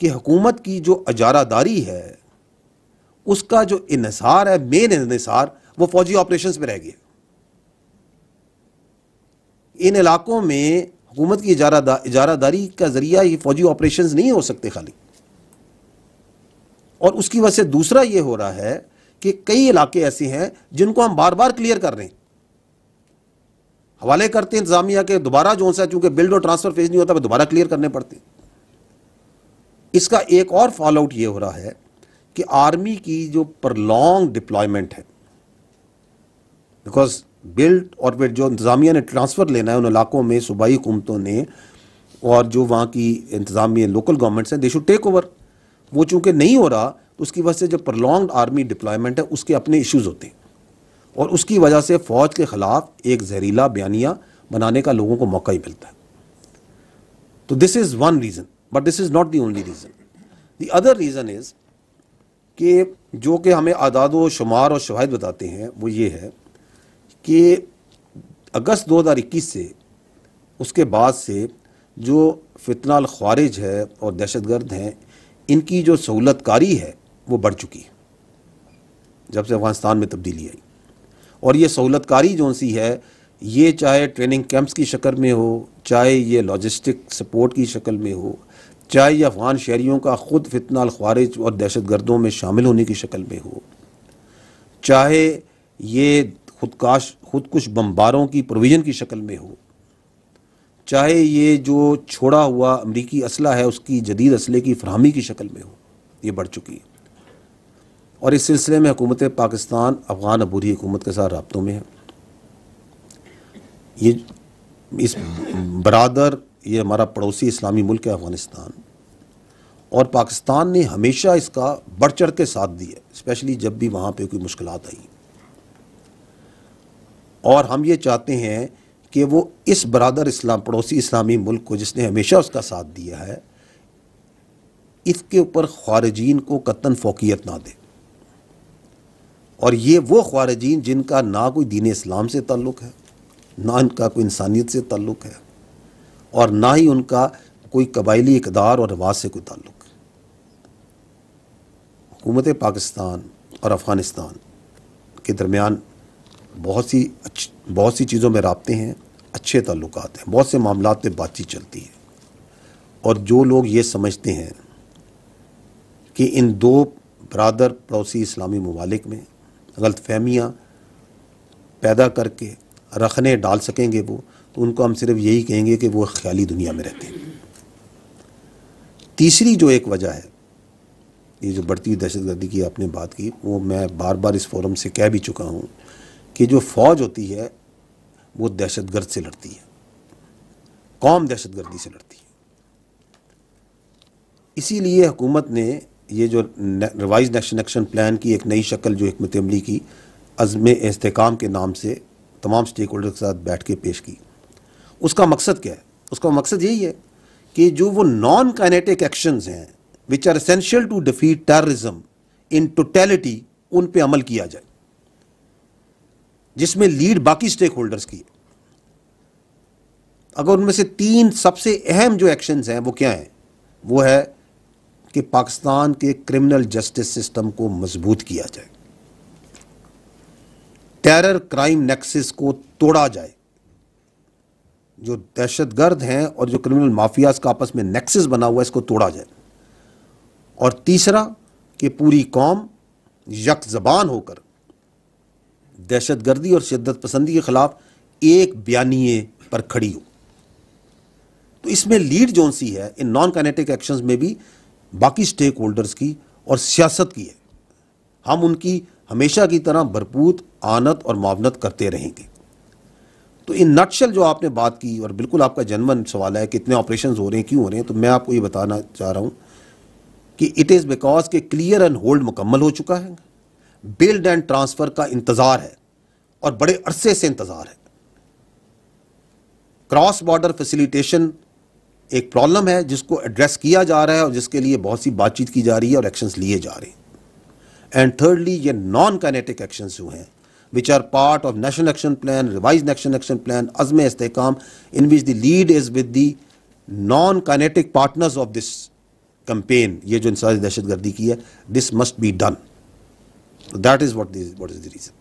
کہ حکومت کی جو اجارہ داری ہے اس کا جو انحصار ہے، مین انحصار، وہ فوجی آپریشنز پہ رہ گیا. ان علاقوں میں حکومت کی اجارہ داری کا ذریعہ یہ فوجی آپریشنز نہیں ہو سکتے خالی. اور اس کی وجہ سے دوسرا یہ ہو رہا ہے کہ کئی علاقے ایسے ہیں جن کو ہم بار بار کلیئر کر رہے ہیں، حوالے کرتے ہیں انتظامیہ کے، دوبارہ جو سا چونکہ بلڈ اور ٹرانسفر فیز نہیں ہوتا وہ دوبارہ کلیئر کرنے پڑتے ہیں. اس کا ایک اور فال آؤٹ یہ ہو رہا ہے کہ آرمی کی جو پرلونگ ڈپلائمنٹ ہے، بیکاز بلڈ اور پھر جو انتظامیہ نے ٹرانسفر لینا ہے ان علاقوں میں، صوبائی حکومتوں نے اور جو وہاں کی انتظامیہ لوکل گورنمنٹس ہیں، دے شوڈ ٹیک اوور. وہ چونکہ نہیں ہو رہا تو اس کی وجہ سے جو پرلونگڈ آرمی ڈپلائمنٹ ہے اس کے اپنے ایشوز ہوتے ہیں، اور اس کی وجہ سے فوج کے خلاف ایک زہریلا بیانیہ بنانے کا لوگوں کو موقع ہی ملتا ہے. تو this is one reason, but this is not the only reason. The other reason is کہ جو کہ ہمیں اعداد و شمار اور شواہد بتاتے ہیں وہ یہ ہے کہ اگست 2021 سے اس کے بعد سے جو فتنہ الخوارج ہے اور دہشت گرد ہیں، ان کی جو سہولت کاری ہے وہ بڑھ چکی ہے جب سے افغانستان میں تبدیلی آئی. اور یہ سہولت کاری جو سی ہے، یہ چاہے ٹریننگ کیمپس کی شکل میں ہو، چاہے یہ لاجسٹک سپورٹ کی شکل میں ہو، چاہے یہ افغان شہریوں کا خود فتنہ الخوارج اور دہشت گردوں میں شامل ہونے کی شکل میں ہو، چاہے یہ خودکش بمباروں کی پروویژن کی شکل میں ہو، چاہے یہ جو چھوڑا ہوا امریکی اسلحہ ہے اس کی جدید اسلحے کی فراہمی کی شکل میں ہو، یہ بڑھ چکی ہے. اور اس سلسلے میں حکومت پاکستان افغان عبوری حکومت کے ساتھ رابطوں میں ہے. یہ اس برادر، یہ ہمارا پڑوسی اسلامی ملک ہے افغانستان، اور پاکستان نے ہمیشہ اس کا بڑھ چڑھ کے ساتھ دیا، اسپیشلی جب بھی وہاں پہ کوئی مشکلات آئی. اور ہم یہ چاہتے ہیں کہ وہ اس برادر پڑوسی اسلامی ملک کو جس نے ہمیشہ اس کا ساتھ دیا ہے، اس کے اوپر خارجین کو قطعاً فوقیت نہ دے. اور یہ وہ خارجین جن کا نہ کوئی دین اسلام سے تعلق ہے، نہ ان کا کوئی انسانیت سے تعلق ہے، اور نہ ہی ان کا کوئی قبائلی اقدار اور رواج سے کوئی تعلق ہے. حکومت پاکستان اور افغانستان کے درمیان بہت سی چیزوں میں رابطے ہیں، اچھے تعلقات ہیں، بہت سے معاملات پہ بات چیت چلتی ہے. اور جو لوگ یہ سمجھتے ہیں کہ ان دو برادر پڑوسی اسلامی ممالک میں غلط فہمیاں پیدا کر کے رکھنے ڈال سکیں گے وہ، تو ان کو ہم صرف یہی کہیں گے کہ وہ خیالی دنیا میں رہتے ہیں. تیسری جو ایک وجہ ہے، یہ جو بڑھتی ہوئی دہشت گردی کی آپ نے بات کی، وہ میں بار بار اس فورم سے کہہ بھی چکا ہوں کہ جو فوج ہوتی ہے وہ دہشت گرد سے لڑتی ہے، قوم دہشت گردی سے لڑتی ہے. اسی لیے حکومت نے یہ جو ریوائز نیشنل ایکشن پلان کی ایک نئی شکل جو حکمت عملی کی عزم استحکام کے نام سے تمام سٹیک ہولڈر کے ساتھ بیٹھ کے پیش کی. اس کا مقصد کیا ہے؟ اس کا مقصد یہی ہے کہ جو وہ نان کائنیٹک ایکشنز ہیں which are essential to defeat terrorism in totality، ان پہ عمل کیا جائے، جس میں لیڈ باقی سٹیک ہولڈرز کی ہے. اگر ان میں سے 3 سب سے اہم جو ایکشنز ہیں وہ کیا ہیں؟ وہ ہے کہ پاکستان کے کرمنل جسٹس سسٹم کو مضبوط کیا جائے، ٹیرر کرائم نیکسس کو توڑا جائے، جو دہشت گرد ہیں اور جو کرمنل مافیاز کا آپس میں نیکسس بنا ہوا ہے اس کو توڑا جائے. اور تیسرا کہ پوری قوم یک زبان ہو کر دہشت گردی اور شدت پسندی کے خلاف ایک بیانیے پر کھڑی ہو. تو اس میں لیڈ جون سی ہے ان نان کائنیٹک ایکشنز میں بھی باقی سٹیک ہولڈرز کی اور سیاست کی ہے. ہم ان کی ہمیشہ کی طرح بھرپور آنت اور معاونت کرتے رہیں گے. تو ان نٹشل جو آپ نے بات کی، اور بالکل آپ کا جنون سوال ہے کہ اتنے آپریشنز ہو رہے ہیں، کیوں ہو رہے ہیں، تو میں آپ کو یہ بتانا چاہ رہا ہوں کہ اٹ از بیکاز کہ کلیئر اینڈ ہولڈ مکمل ہو چکا ہے، بلڈ اینڈ ٹرانسفر کا انتظار ہے اور بڑے عرصے سے انتظار ہے. کراس بارڈر فیسیلیٹیشن ایک پرابلم ہے جس کو ایڈریس کیا جا رہا ہے اور جس کے لیے بہت سی بات چیت کی جا رہی ہے اور ایکشنز لیے جا رہے ہیں. اینڈ تھرڈلی یہ نان کائنیٹک ایکشنز جو ہیں which are part of national action plan, revised national action plan, عزم استحکام, in which the lead is with the non-kinetic partners of this campaign یہ جو انسداد دہشت گردی کی ہے, this must be done. That is what is the reason.